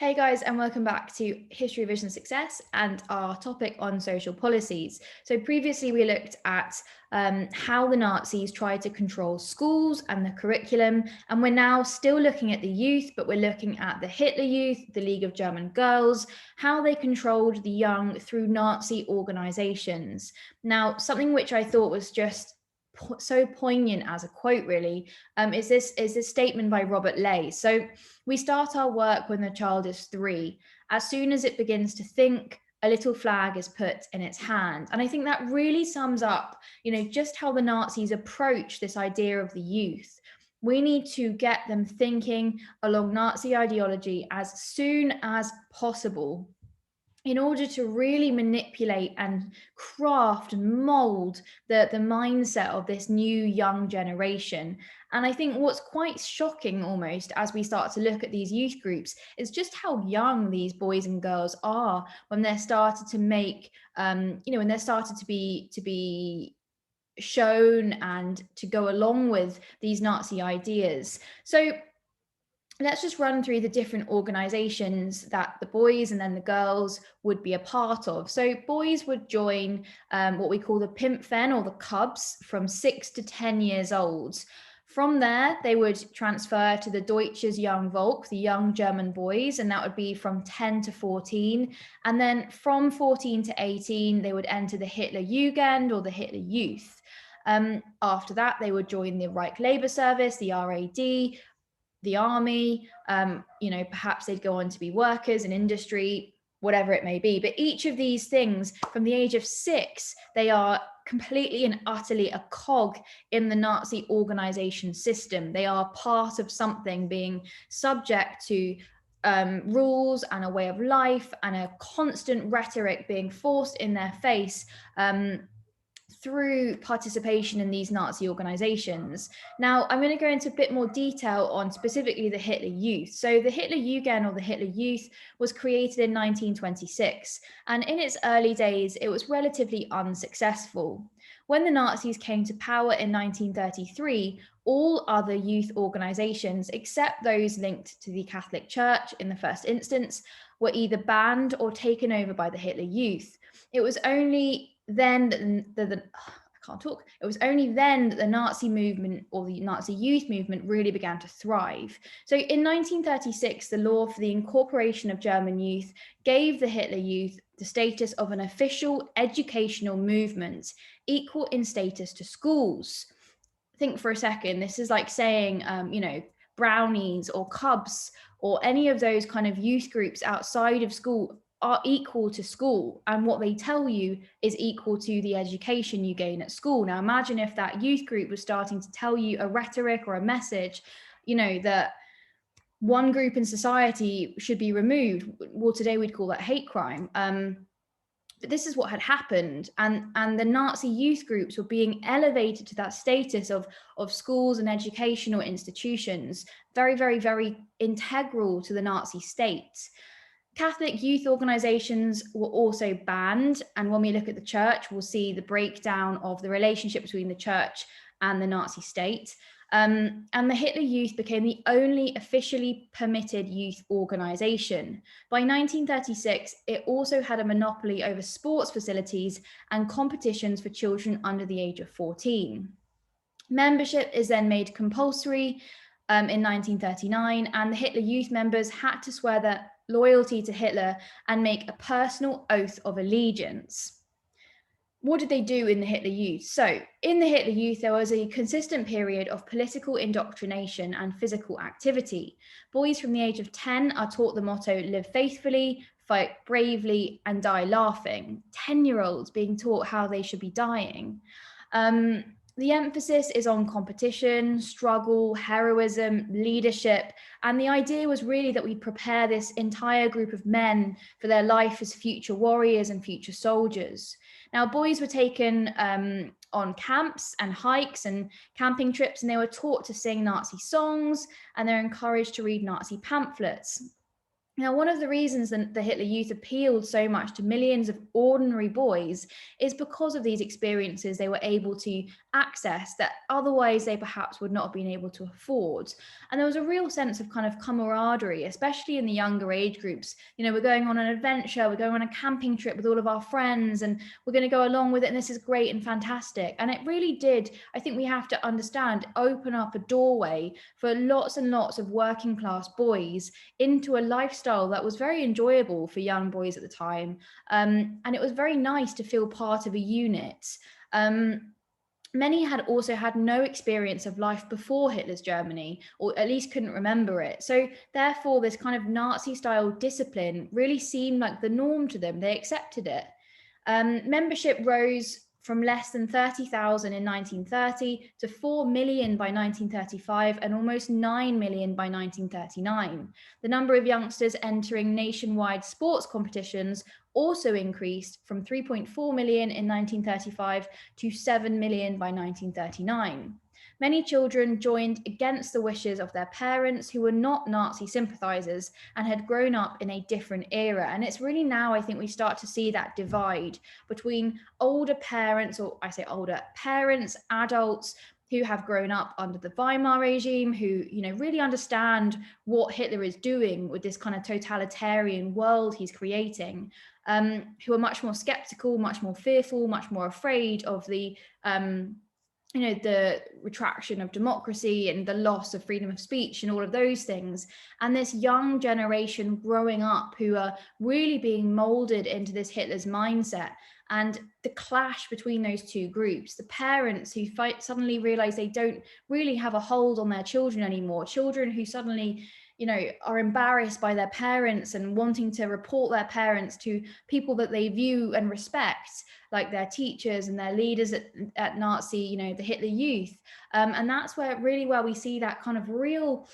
Hey guys, and welcome back to History, Vision, Success and our topic on social policies. So previously we looked at how the Nazis tried to control schools and the curriculum, and we're now still looking at the youth, but we're looking at the Hitler Youth, the League of German Girls, how they controlled the young through Nazi organizations. Now, something which I thought was just so poignant as a quote really is this statement by Robert Ley. So we start our work when the child is 3. As soon as it begins to think, a little flag is put in its hand. And I think that really sums up, just how the Nazis approach this idea of the youth. We need to get them thinking along Nazi ideology as soon as possible in order to really manipulate and craft and mold the mindset of this new young generation. And I think what's quite shocking almost as we start to look at these youth groups is just how young these boys and girls are when they're started to make, when they're started to be shown and to go along with these Nazi ideas. So let's just run through the different organizations that the boys and then the girls would be a part of. So boys would join what we call the Pimpfen or the Cubs from 6 to 10 years old. From there, they would transfer to the Deutsches Young Volk, the young German boys, and that would be from 10 to 14. And then from 14 to 18, they would enter the Hitler Jugend or the Hitler Youth. After that, they would join the Reich Labor Service, the RAD, the army, perhaps they'd go on to be workers in industry, whatever it may be. But each of these things, from the age of 6, they are completely and utterly a cog in the Nazi organization system. They are part of something being subject to rules and a way of life and a constant rhetoric being forced in their face through participation in these Nazi organizations. Now, I'm going to go into a bit more detail on specifically the Hitler Youth. So the Hitler Jugend or the Hitler Youth was created in 1926, and in its early days, it was relatively unsuccessful. When the Nazis came to power in 1933, all other youth organizations, except those linked to the Catholic Church in the first instance, were either banned or taken over by the Hitler Youth. It was only then It was only then that the Nazi movement or the Nazi youth movement really began to thrive. So in 1936, the law for the incorporation of German youth gave the Hitler Youth the status of an official educational movement, equal in status to schools. Think for a second, this is like saying, brownies or cubs or any of those kind of youth groups outside of school are equal to school, and what they tell you is equal to the education you gain at school. Now imagine if that youth group was starting to tell you a rhetoric or a message, that one group in society should be removed. Well, today we'd call that hate crime. But this is what had happened, and the Nazi youth groups were being elevated to that status of schools and educational institutions, very, very, very integral to the Nazi state. Catholic youth organizations were also banned. And when we look at the church, we'll see the breakdown of the relationship between the church and the Nazi state. And the Hitler Youth became the only officially permitted youth organization. By 1936, it also had a monopoly over sports facilities and competitions for children under the age of 14. Membership is then made compulsory in 1939, and the Hitler Youth members had to swear their loyalty to Hitler and make a personal oath of allegiance. What did they do in the Hitler Youth? So in the Hitler Youth, there was a consistent period of political indoctrination and physical activity. Boys from the age of 10 are taught the motto, live faithfully, fight bravely, and die laughing. 10-year-olds being taught how they should be dying. The emphasis is on competition, struggle, heroism, leadership. And the idea was really that we prepare this entire group of men for their life as future warriors and future soldiers. Now, boys were taken on camps and hikes and camping trips, and they were taught to sing Nazi songs, and they're encouraged to read Nazi pamphlets. Now, one of the reasons that the Hitler Youth appealed so much to millions of ordinary boys is because of these experiences. They were able to access that otherwise they perhaps would not have been able to afford. And there was a real sense of kind of camaraderie, especially in the younger age groups. You know, we're going on an adventure, we're going on a camping trip with all of our friends, and we're going to go along with it, and this is great and fantastic. And it really did, I think we have to understand, open up a doorway for lots and lots of working class boys into a lifestyle that was very enjoyable for young boys at the time. And it was very nice to feel part of a unit. Many had also had no experience of life before Hitler's Germany, or at least couldn't remember it. So therefore, this kind of Nazi-style discipline really seemed like the norm to them. They accepted it. Membership rose from less than 30,000 in 1930 to 4 million by 1935 and almost 9 million by 1939. The number of youngsters entering nationwide sports competitions also increased from 3.4 million in 1935 to 7 million by 1939. Many children joined against the wishes of their parents who were not Nazi sympathizers and had grown up in a different era. And it's really now, I think, we start to see that divide between older parents, or I say older parents, adults who have grown up under the Weimar regime, who, you know, really understand what Hitler is doing with this kind of totalitarian world he's creating, who are much more skeptical, much more fearful, much more afraid of the the retraction of democracy and the loss of freedom of speech and all of those things. And this young generation growing up who are really being molded into this Hitler's mindset. And the clash between those two groups, the parents who suddenly realize they don't really have a hold on their children anymore, children who suddenly, you know, are embarrassed by their parents and wanting to report their parents to people that they view and respect, like their teachers and their leaders at Nazi, you know, the Hitler Youth. And that's where we see that kind of real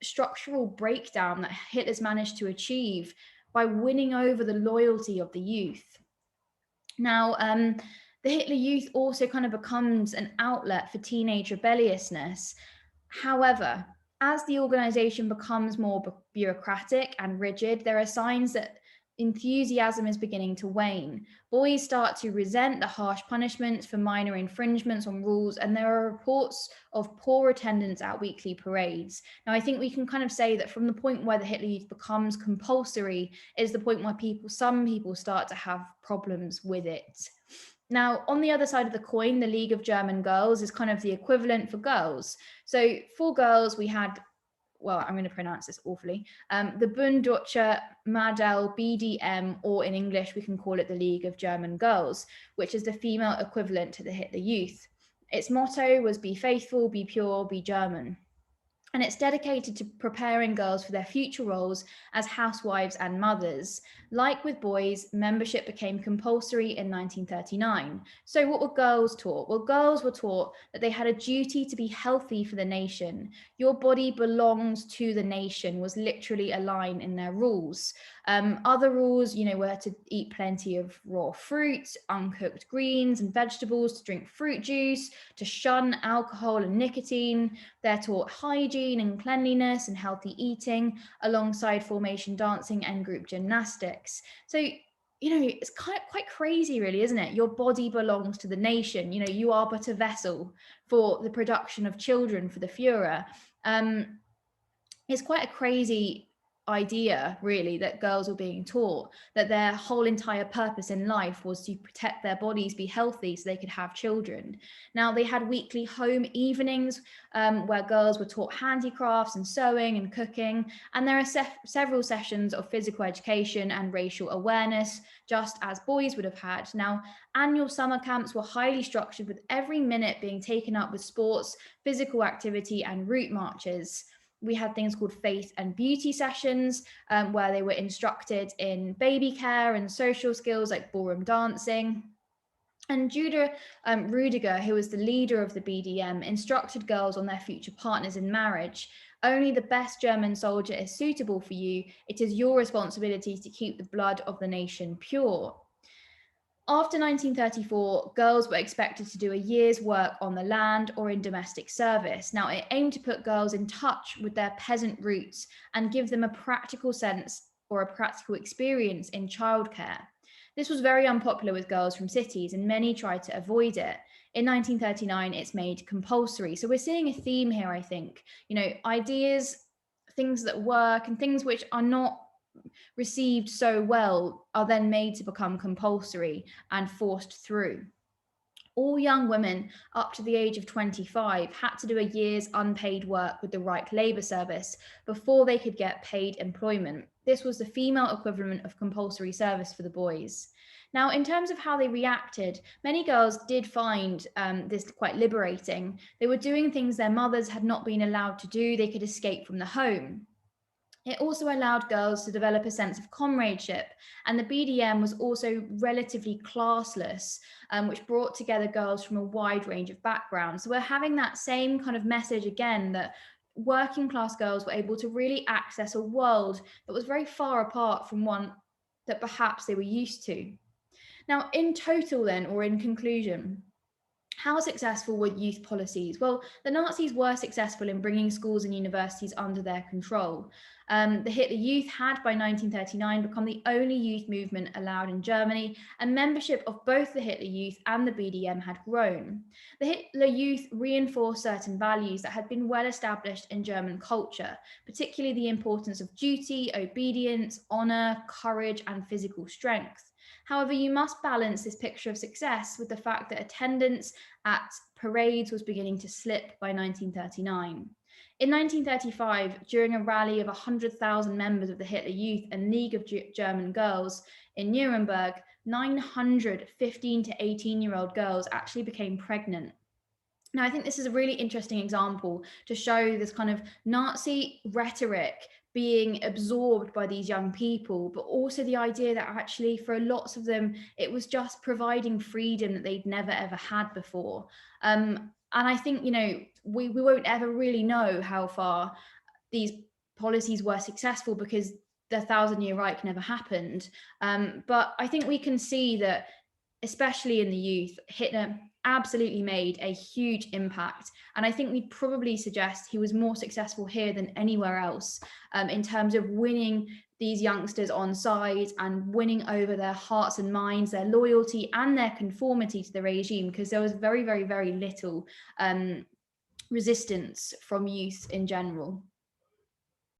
structural breakdown that Hitler's managed to achieve by winning over the loyalty of the youth. Now, the Hitler Youth also kind of becomes an outlet for teenage rebelliousness. However, as the organization becomes more bureaucratic and rigid, there are signs that enthusiasm is beginning to wane. Boys start to resent the harsh punishments for minor infringements on rules, and there are reports of poor attendance at weekly parades. Now, I think we can kind of say that from the point where the Hitler Youth becomes compulsory is the point where some people start to have problems with it. Now, on the other side of the coin, the League of German Girls is kind of the equivalent for girls. So for girls, we had, well, I'm going to pronounce this awfully, the Bund Deutscher Mädel BDM, or in English, we can call it the League of German Girls, which is the female equivalent to the Hitler Youth. Its motto was "Be faithful, be pure, be German." And it's dedicated to preparing girls for their future roles as housewives and mothers. Like with boys, membership became compulsory in 1939. So what were girls taught? Well, girls were taught that they had a duty to be healthy for the nation. Your body belongs to the nation was literally a line in their rules. Other rules, you know, were to eat plenty of raw fruit, uncooked greens and vegetables, to drink fruit juice, to shun alcohol and nicotine. They're taught hygiene and cleanliness and healthy eating, alongside formation dancing and group gymnastics. So, you know, it's quite crazy, really, isn't it? Your body belongs to the nation. You know, you are but a vessel for the production of children for the Führer. It's quite a crazy idea, really, that girls were being taught that their whole entire purpose in life was to protect their bodies, be healthy so they could have children. Now, they had weekly home evenings where girls were taught handicrafts and sewing and cooking, and there are several sessions of physical education and racial awareness, just as boys would have had. Now, annual summer camps were highly structured, with every minute being taken up with sports, physical activity and route marches. We had things called faith and beauty sessions, where they were instructed in baby care and social skills like ballroom dancing. And Judah Rudiger, who was the leader of the BDM, instructed girls on their future partners in marriage. Only the best German soldier is suitable for you. It is your responsibility to keep the blood of the nation pure. After 1934, girls were expected to do a year's work on the land or in domestic service. Now, it aimed to put girls in touch with their peasant roots and give them a practical sense or a practical experience in childcare. This was very unpopular with girls from cities, and many tried to avoid it. In 1939, it's made compulsory. So we're seeing a theme here, I think. Ideas, things that work, and things which are not received so well are then made to become compulsory and forced through. All young women up to the age of 25 had to do a year's unpaid work with the Reich Labour Service before they could get paid employment. This was the female equivalent of compulsory service for the boys. Now, in terms of how they reacted, many girls did find this quite liberating. They were doing things their mothers had not been allowed to do, they could escape from the home. It also allowed girls to develop a sense of comradeship, and the BDM was also relatively classless, which brought together girls from a wide range of backgrounds. So we're having that same kind of message again, that working class girls were able to really access a world that was very far apart from one that perhaps they were used to. Now, in total, then, or in conclusion, how successful were youth policies? Well, the Nazis were successful in bringing schools and universities under their control. The Hitler Youth had, by 1939, become the only youth movement allowed in Germany, and membership of both the Hitler Youth and the BDM had grown. The Hitler Youth reinforced certain values that had been well established in German culture, particularly the importance of duty, obedience, honor, courage, and physical strength. However, you must balance this picture of success with the fact that attendance at parades was beginning to slip by 1939. In 1935, during a rally of 100,000 members of the Hitler Youth and League of German Girls in Nuremberg, 900 15 to 18-year-old girls actually became pregnant. Now, I think this is a really interesting example to show this kind of Nazi rhetoric being absorbed by these young people, but also the idea that actually for lots of them, it was just providing freedom that they'd never ever had before. And I think, we won't ever really know how far these policies were successful because the Thousand-Year Reich never happened. But I think we can see that, especially in the youth, Hitler absolutely made a huge impact. And I think we'd probably suggest he was more successful here than anywhere else, in terms of winning these youngsters on side and winning over their hearts and minds, their loyalty and their conformity to the regime, because there was very, very, very little resistance from youth in general.